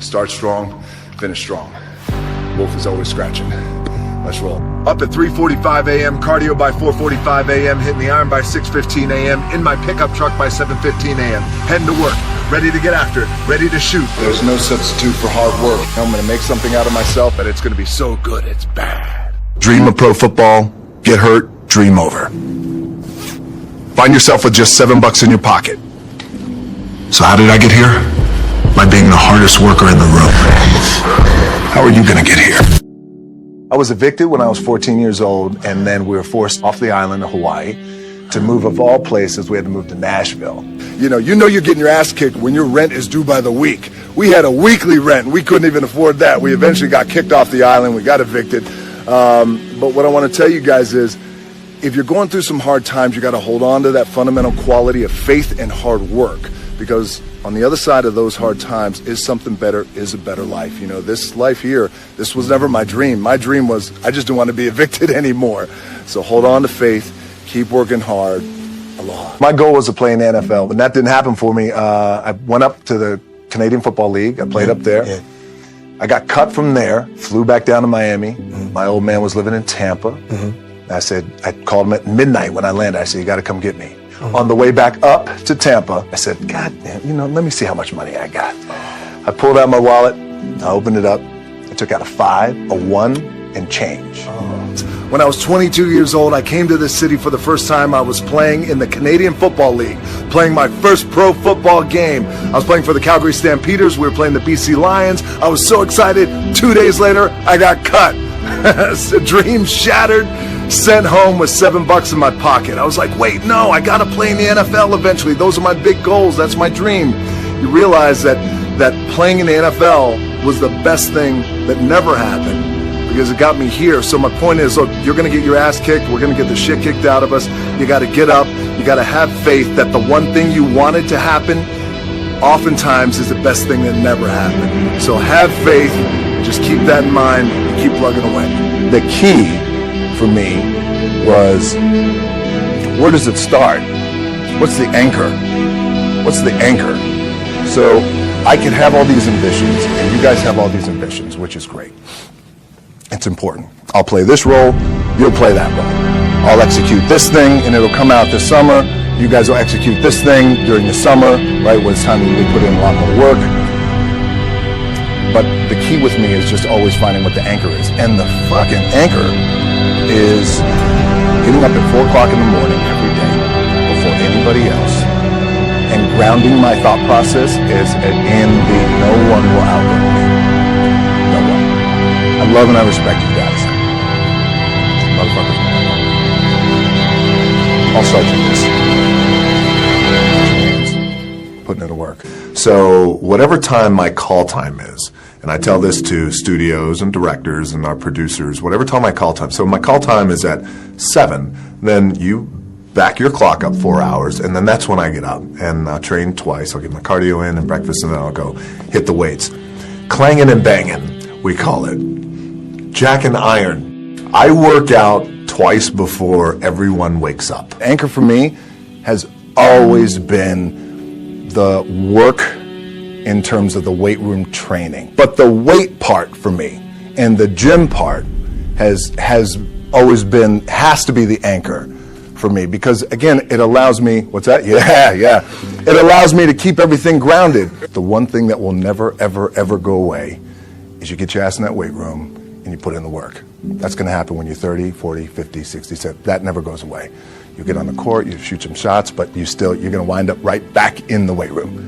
Start strong, finish strong. Wolf is always scratching. Let's roll. Up at 3:45 a.m., cardio by 4:45 a.m., hitting the iron by 6:15 a.m., in my pickup truck by 7:15 a.m., heading to work, ready to get after it, ready to shoot. There's no substitute for hard work. I'm going to make something out of myself, and it's going to be so good, it's bad. Dream of pro football, get hurt, dream over. Find yourself with just $7 in your pocket. So how did I get here? By being the hardest worker in the room. How are you going to get here? I was evicted when I was 14 years old, and then we were forced off the island of Hawaii to move, of all places, we had to move to Nashville. You know you're getting your ass kicked when your rent is due by the week. We had a weekly rent. We couldn't even afford that. We eventually got kicked off the island. We got evicted. But what I want to tell you guys is, if you're going through some hard times, you got to hold on to that fundamental quality of faith and hard work, because on the other side of those hard times is something better, is a better life. You know, this life here, this was never my dream. My dream was, I just didn't want to be evicted anymore. So hold on to faith, keep working hard. Aloha. My goal was to play in the NFL, but that didn't happen for me. I went up to the Canadian Football League. I played up there. Yeah. I got cut from there, flew back down to Miami. My old man was living in Tampa. I called him at midnight when I landed. I said, you got to come get me. On the way back up to Tampa, I said, God damn, let me see how much money I got. I pulled out my wallet, I opened it up, I took out a 5, a 1, and change. When I was 22 years old, I came to this city for the first time. I was playing in the Canadian Football League, playing my first pro football game. I was playing for the Calgary Stampeders. We were playing the BC Lions. I was so excited. 2 days later, I got cut. Dream shattered. Sent home with $7 in my pocket. I was like, wait, no, I gotta play in the NFL eventually. Those are my big goals. That's my dream. You realize that playing in the NFL was the best thing that never happened, because it got me here. So my point is, look, you're gonna get your ass kicked. We're gonna get the shit kicked out of us. You gotta get up. You gotta have faith that the one thing you wanted to happen oftentimes is the best thing that never happened. So have faith. Just keep that in mind and keep plugging away. The key for me was, where does it start? What's the anchor? What's the anchor? So I can have all these ambitions, and you guys have all these ambitions, which is great. It's important. I'll play this role, you'll play that role. I'll execute this thing, and it'll come out this summer. You guys will execute this thing during the summer, right, when it's time to really put in a lot more work. But the key with me is just always finding what the anchor is. And the fucking anchor is getting up at 4 o'clock in the morning every day before anybody else, and grounding my thought process is in the no one will outlive me. No one. I love and I respect you guys. Motherfuckers. I'll start you this. Putting it to work. So whatever time my call time is, and I tell this to studios and directors and our producers, whatever time my call time. So my call time is at 7, then you back your clock up 4 hours, and then that's when I get up. And I'll train twice. I'll get my cardio in and breakfast, and then I'll go hit the weights. Clanging and banging, we call it. Jack and iron. I work out twice before everyone wakes up. Anchor for me has always been the work in terms of the weight room training. But the weight part for me and the gym part has always been, has to be the anchor for me, because again, it allows me, what's that? Yeah. It allows me to keep everything grounded. The one thing that will never, ever, ever go away is you get your ass in that weight room and you put in the work. That's gonna happen when you're 30, 40, 50, 60, 70. That never goes away. You get on the court, you shoot some shots, but you're gonna wind up right back in the weight room.